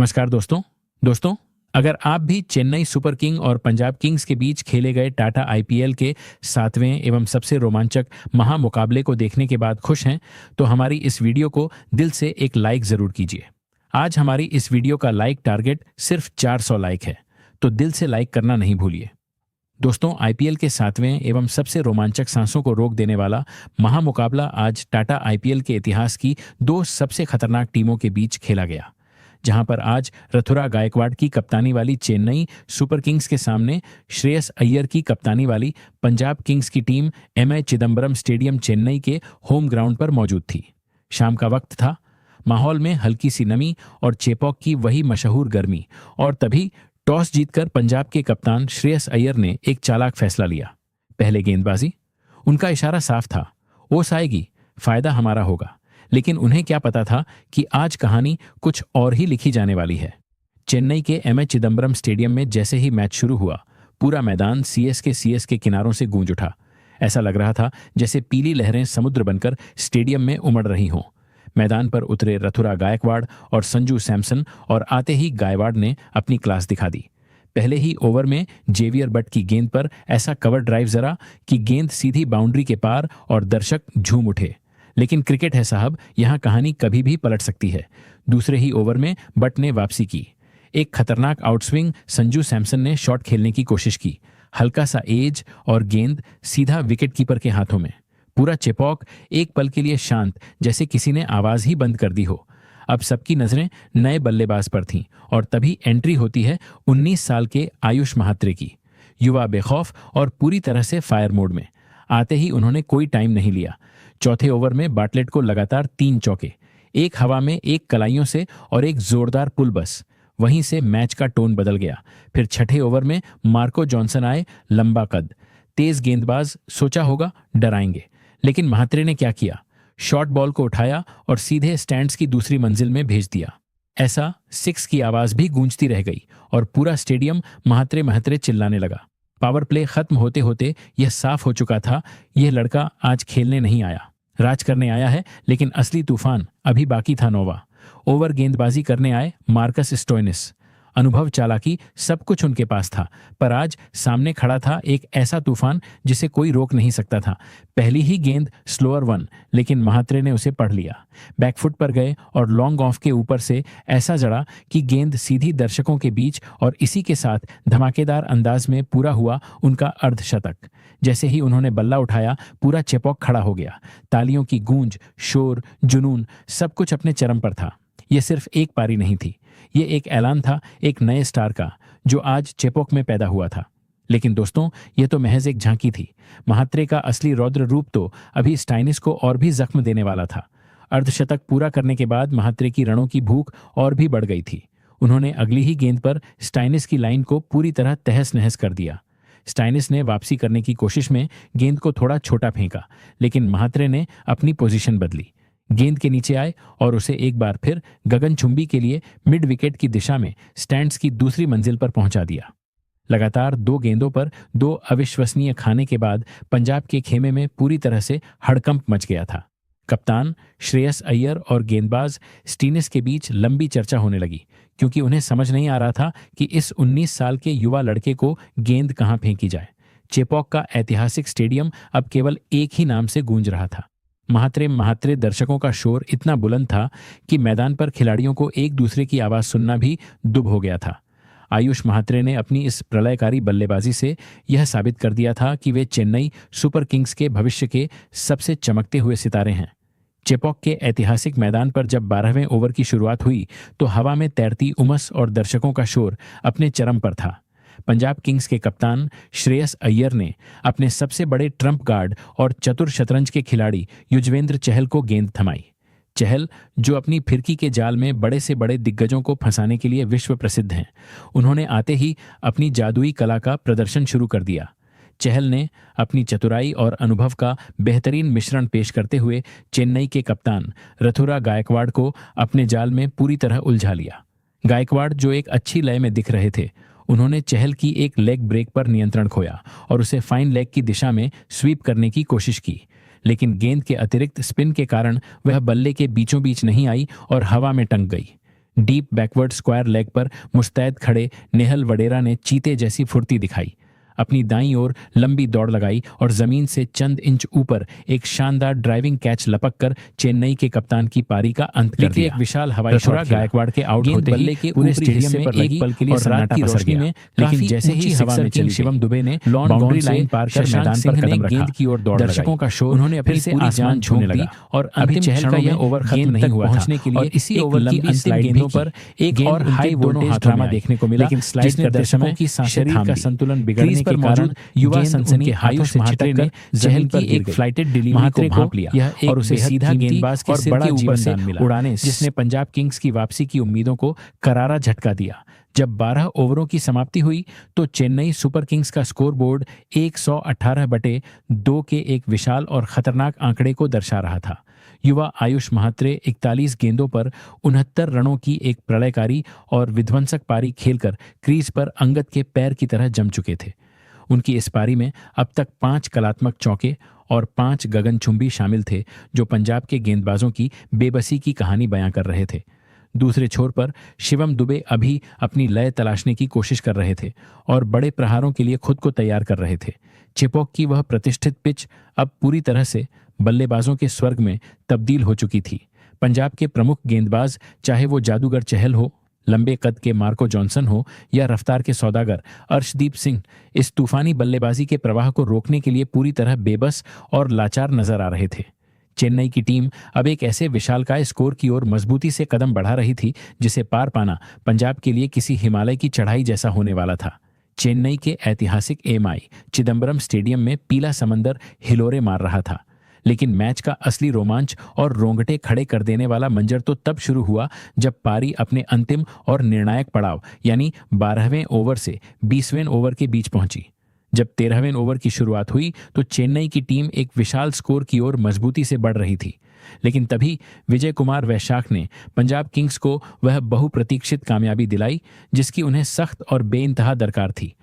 नमस्कार दोस्तों, अगर आप भी चेन्नई सुपर किंग और पंजाब किंग्स के बीच खेले गए टाटा आईपीएल के 7वें एवं सबसे रोमांचक महामुकाबले को देखने के बाद खुश हैं, तो हमारी इस वीडियो को दिल से एक लाइक जरूर कीजिए। आज हमारी इस वीडियो का लाइक टारगेट सिर्फ 400 लाइक है, तो दिल से लाइक करना नहीं भूलिए। दोस्तों, आईपीएल के 7वें एवं सबसे रोमांचक सांसों को रोक देने वाला महामुकाबला आज टाटा आईपीएल के इतिहास की दो सबसे खतरनाक टीमों के बीच खेला गया, जहां पर आज रथुरा गायकवाड़ की कप्तानी वाली चेन्नई सुपर किंग्स के सामने श्रेयस अय्यर की कप्तानी वाली पंजाब किंग्स की team MA Chidambaram stadium Chennai के होम ग्राउंड पर मौजूद थी। शाम का वक्त था, माहौल में हल्की सी नमी और चेपॉक की वही मशहूर गर्मी, और तभी टॉस जीतकर पंजाब के कप्तान श्रेयस अय्यर ने एक चालाक फैसला लिया। पहले गेंदबाजी। उनका इशारा साफ था, ओस आएगी, फायदा हमारा होगा। लेकिन उन्हें क्या पता था कि आज कहानी कुछ और ही लिखी जाने वाली है। चेन्नई के एमए चिदंबरम स्टेडियम में जैसे ही मैच शुरू हुआ, पूरा मैदान सीएस के किनारों से गूंज उठा। ऐसा लग रहा था जैसे पीली लहरें समुद्र बनकर स्टेडियम में उमड़ रही हों। मैदान पर उतरे रथुरा गायकवाड़ और संजू सैमसन, और आते ही गायकवाड़ ने अपनी क्लास दिखा दी। पहले ही ओवर में जेवियर बट की गेंद पर ऐसा कवर ड्राइव जरा कि गेंद सीधी बाउंड्री के पार और दर्शक झूम उठे। लेकिन क्रिकेट है साहब, यहां कहानी कभी भी पलट सकती है। दूसरे ही ओवर में बट ने वापसी की। एक खतरनाक आउटस्विंग संजू सैमसन ने शॉट खेलने की कोशिश की। हल्का सा एज और गेंद सीधा विकेट कीपर के हाथों में। पूरा चेपॉक एक पल के लिए शांत, जैसे किसी ने आवाज ही बंद कर दी हो। अब सबकी नजरें नए बल्लेबाज पर थीं, और तभी एंट्री होती है 19 साल के आयुष महात्रे की। युवा, बेखौफ और पूरी तरह से फायर मोड में। आते ही उन्होंने कोई टाइम नहीं लिया। चौथे ओवर में बाटलेट को लगातार 3 चौके, एक हवा में, एक कलाइयों से और एक जोरदार पुल बस। वहीं से मैच का टोन बदल गया। फिर छठे ओवर में मार्को जॉनसन आए, लंबा कद, तेज गेंदबाज, सोचा होगा डराएंगे। लेकिन महात्रे ने क्या किया? शॉर्ट बॉल को उठाया और सीधे स्टैंड्स की दूसरी मंजिल में भेज दिया। ऐसा 6 की आवाज भी गूंजती रह गई और पूरा स्टेडियम महात्रे महात्रे चिल्लाने लगा। पावर प्ले खत्म होते होते यह साफ हो चुका था, यह लड़का आज खेलने नहीं आया, राज करने आया है। लेकिन असली तूफान अभी बाकी था। नौवां ओवर गेंदबाजी करने आए मार्कस स्टोइनिस। अनुभव, चालाकी, सब कुछ उनके पास था, पर आज सामने खड़ा था एक ऐसा तूफान जिसे कोई रोक नहीं सकता था। पहली ही गेंद स्लोअर वन, लेकिन महात्रे ने उसे पढ़ लिया। बैकफुट पर गए और लॉन्ग ऑफ के ऊपर से ऐसा जड़ा कि गेंद सीधी दर्शकों के बीच, और इसी के साथ धमाकेदार अंदाज में पूरा हुआ उनका अर्धशतक। जैसे ही उन्होंने बल्ला उठाया, पूरा चेपॉक खड़ा हो गया। तालियों की गूंज, शोर, जुनून, सब कुछ अपने चरम पर था। यह सिर्फ एक पारी नहीं थी, ये एक ऐलान था एक नए स्टार का, जो आज चेपॉक में पैदा हुआ था। लेकिन दोस्तों, यह तो महज एक झांकी थी। महात्रे का असली रौद्र रूप तो अभी स्टोइनिस को और भी जख्म देने वाला था। अर्धशतक पूरा करने के बाद महात्रे की रणों की भूख और भी बढ़ गई थी। उन्होंने अगली ही गेंद पर स्टोइनिस की लाइन को पूरी तरह तहस नहस कर दिया। स्टोइनिस ने वापसी करने की कोशिश में गेंद को थोड़ा छोटा फेंका, लेकिन महात्रे ने अपनी पोजीशन बदली। गेंद के नीचे आए और उसे एक बार फिर गगनचुंबी के लिए मिड विकेट की दिशा में स्टैंड्स की दूसरी मंजिल पर पहुंचा दिया। लगातार 2 गेंदों पर 2 अविश्वसनीय खाने के बाद पंजाब के खेमे में पूरी तरह से हड़कंप मच गया था। कप्तान श्रेयस अय्यर और गेंदबाज स्टोइनिस के बीच लंबी चर्चा होने लगी, क्योंकि उन्हें समझ नहीं आ रहा था कि इस 19 साल के युवा लड़के को गेंद कहां फेंकी जाए। चेपॉक का ऐतिहासिक स्टेडियम अब केवल एक ही नाम से गूंज रहा था, महात्रे। दर्शकों का शोर इतना बुलंद था कि मैदान पर खिलाड़ियों को एक दूसरे की आवाज सुनना भी दुभ हो गया था। आयुष महात्रे ने अपनी इस प्रलयकारी बल्लेबाजी से यह साबित कर दिया था कि वे चेन्नई सुपर किंग्स के भविष्य के सबसे चमकते हुए सितारे हैं। चेपॉक के ऐतिहासिक मैदान पर जब 12वें ओवर की शुरुआत हुई, तो हवा में तैरती उमस और दर्शकों का शोर अपने चरम पर था। पंजाब किंग्स के कप्तान श्रेयस अय्यर ने अपने सबसे बड़े ट्रम्प गार्ड और चतुर शतरंज के खिलाड़ी युजवेंद्र चहल को गेंद थमाई। चहल, जो अपनी फिरकी के जाल में बड़े से बड़े दिग्गजों को फंसाने के लिए विश्व प्रसिद्ध हैं, उन्होंने आते ही अपनी जादुई कला का प्रदर्शन शुरू कर दिया। चहल ने अपनी चतुराई और अनुभव का बेहतरीन मिश्रण पेश करते हुए चेन्नई के कप्तान रथुरा गायकवाड़ को अपने जाल में पूरी तरह उलझा लिया। गायकवाड़, जो एक अच्छी लय में दिख रहे थे, उन्होंने चहल की एक लेग ब्रेक पर नियंत्रण खोया और उसे फाइन लेग की दिशा में स्वीप करने की कोशिश की। लेकिन गेंद के अतिरिक्त स्पिन के कारण वह बल्ले के बीचों बीच नहीं आई और हवा में टंक गई। डीप बैकवर्ड स्क्वायर लेग पर मुस्तैद खड़े नेहल वडेरा ने चीते जैसी फुर्ती दिखाई, अपनी दाईं ओर लंबी दौड़ लगाई और जमीन से चंद इंच ऊपर एक शानदार ड्राइविंग कैच लपक कर चेन्नई के कप्तान की पारी का अंत कर दिया। एक विशाल हवाई शॉट गायकवाड़ के आउट होते बल्ले के पूरे स्टेडियम में एक पल के लिए सन्नाटा पसर गया। लेकिन जैसे ही हवा में चली शिवम दुबे ने बाउंड्री लाइन पार कर मैदान पर कदम रखा, गेंद की ओर दौड़ दर्शकों का शोर उन्होंने अपनी पूरी जान झोंक दी और अंतिम चहल का यह ओवर खत्म नहीं हुआ पहुंचने के लिए इसी ओवर की अंतिम गेंदों पर एक और हाई वोल्टेज ड्रामा देखने को मिला, लेकिन स्लाइड करते समय शरीर का संतुलन बिगड़ने के कारण युवा सनसनी आयुष महात्रे ने चहल की एक फ्लाइटेड डिलीवरी को भांप लिया और उसे सीधा गेंदबाज के सिर के ऊपर से उड़ाने, जिसने पंजाब किंग्स की वापसी की उम्मीदों को करारा झटका दिया। जब 12 ओवरों की समाप्ति हुई तो चेन्नई सुपर किंग्स का स्कोर बोर्ड 118/2 के एक विशाल और खतरनाक आंकड़े को दर्शा रहा था। युवा आयुष महात्रे 41 गेंदों पर 69 रनों की एक प्रलयकारी और विध्वंसक पारी खेलकर क्रीज पर अंगद के पैर की तरह जम चुके थे। उनकी इस पारी में अब तक 5 कलात्मक चौके और 5 गगनचुंबी शामिल थे, जो पंजाब के गेंदबाजों की बेबसी की कहानी बयां कर रहे थे। दूसरे छोर पर शिवम दुबे अभी अपनी लय तलाशने की कोशिश कर रहे थे और बड़े प्रहारों के लिए खुद को तैयार कर रहे थे। चेपॉक की वह प्रतिष्ठित पिच अब पूरी तरह से बल्लेबाजों के स्वर्ग में तब्दील हो चुकी थी। पंजाब के प्रमुख गेंदबाज, चाहे वो जादूगर चहल हो, लंबे कद के मार्को जॉनसन हो या रफ्तार के सौदागर अर्शदीप सिंह, इस तूफानी बल्लेबाजी के प्रवाह को रोकने के लिए पूरी तरह बेबस और लाचार नजर आ रहे थे। चेन्नई की टीम अब एक ऐसे विशालकाय स्कोर की ओर मजबूती से कदम बढ़ा रही थी जिसे पार पाना पंजाब के लिए किसी हिमालय की चढ़ाई जैसा होने वाला था। चेन्नई के ऐतिहासिक एमआई चिदम्बरम स्टेडियम में पीला समंदर हिलोरे मार रहा था, लेकिन मैच का असली रोमांच और रोंगटे खड़े कर देने वाला मंजर तो तब शुरू हुआ जब पारी अपने अंतिम और निर्णायक पड़ाव यानी 12वें ओवर से 20वें ओवर के बीच पहुंची। जब 13वें ओवर की शुरुआत हुई तो चेन्नई की टीम एक विशाल स्कोर की ओर मजबूती से बढ़ रही थी, लेकिन तभी विजय कुमार वैशाख ने पंजाब किंग्स को वह बहुप्रतीक्षित कामयाबी दिलाई जिसकी उन्हें सख्त और बेइंतहा दरकार थी।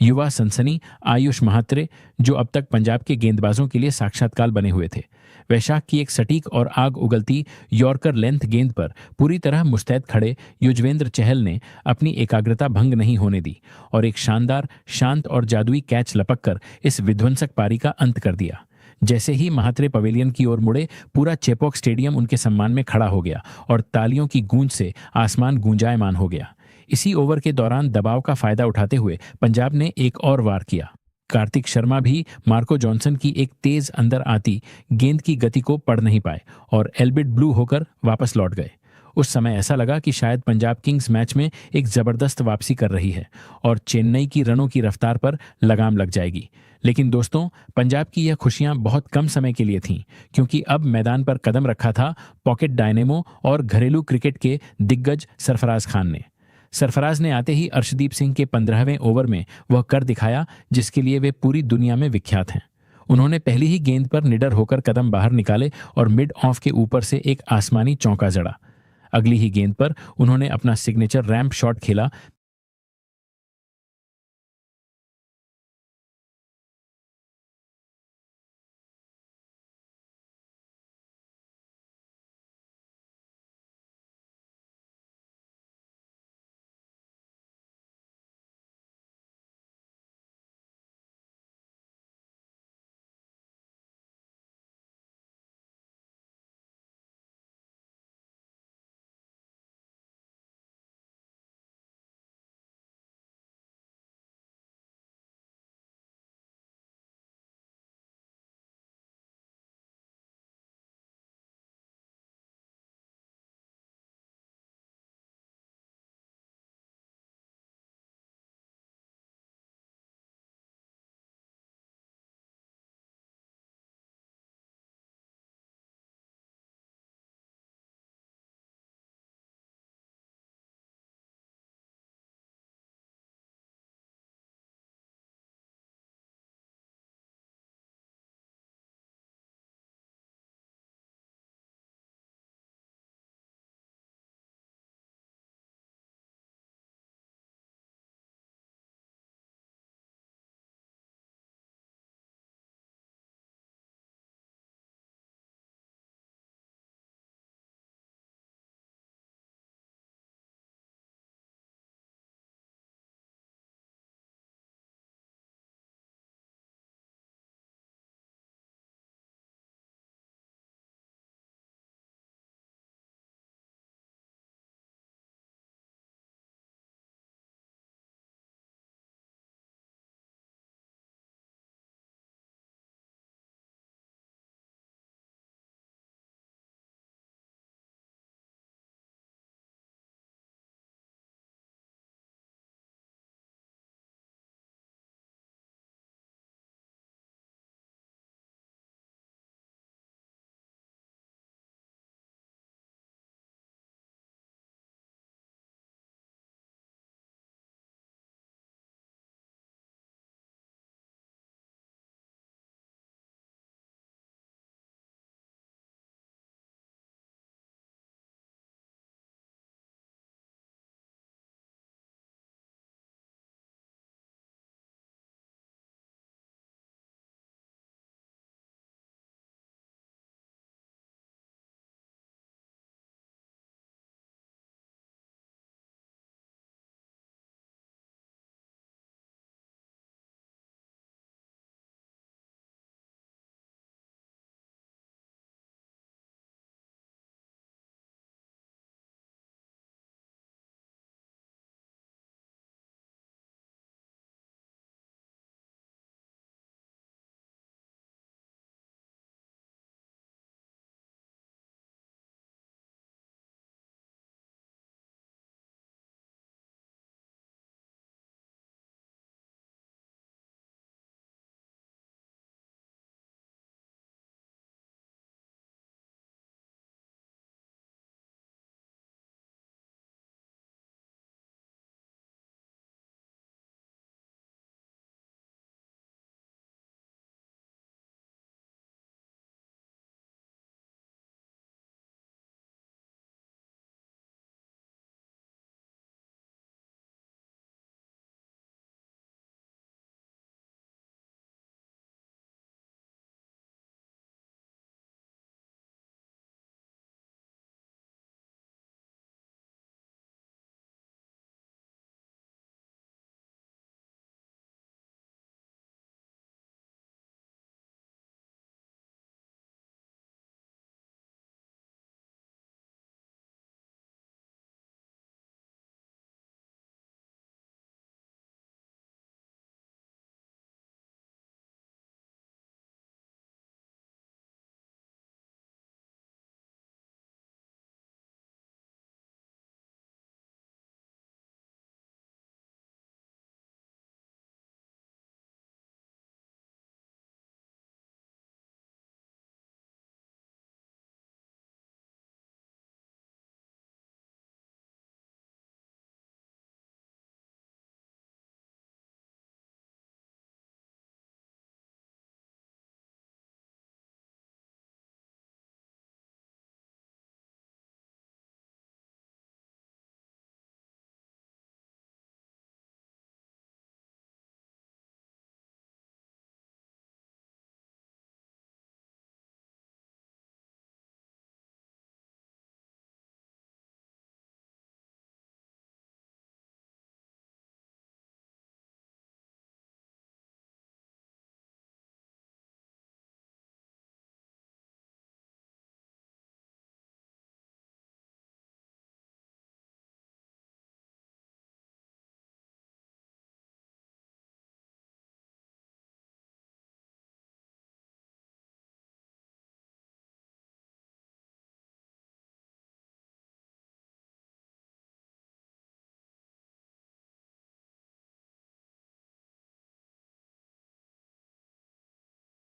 युवा सनसनी आयुष महात्रे, जो अब तक पंजाब के गेंदबाजों के लिए साक्षात्कार बने हुए थे, वैशाख की एक सटीक और आग उगलती यॉर्कर लेंथ गेंद पर पूरी तरह मुस्तैद खड़े युजवेंद्र चहल ने अपनी एकाग्रता भंग नहीं होने दी और एक शानदार, शांत और जादुई कैच लपककर इस विध्वंसक पारी का अंत कर दिया। जैसे ही महात्रे पवेलियन की ओर मुड़े, पूरा चेपॉक स्टेडियम उनके सम्मान में खड़ा हो गया और तालियों की गूंज से आसमान गूंजायमान हो गया। इसी ओवर के दौरान दबाव का फायदा उठाते हुए पंजाब ने एक और वार किया। कार्तिक शर्मा भी मार्को जॉनसन की एक तेज अंदर आती गेंद की गति को पढ़ नहीं पाए और एल्बिट ब्लू होकर वापस लौट गए। उस समय ऐसा लगा कि शायद पंजाब किंग्स मैच में एक जबरदस्त वापसी कर रही है और चेन्नई की रनों की रफ्तार पर लगाम लग जाएगी। लेकिन दोस्तों, पंजाब की यह खुशियां बहुत कम समय के लिए थीं, क्योंकि अब मैदान पर कदम रखा था पॉकेट डायनेमो और घरेलू क्रिकेट के दिग्गज सरफराज खान ने। सरफराज ने आते ही अर्शदीप सिंह के 15वें ओवर में वह कर दिखाया जिसके लिए वे पूरी दुनिया में विख्यात हैं। उन्होंने पहली ही गेंद पर निडर होकर कदम बाहर निकाले और मिड ऑफ के ऊपर से एक आसमानी चौका जड़ा। अगली ही गेंद पर उन्होंने अपना सिग्नेचर रैंप शॉट खेला,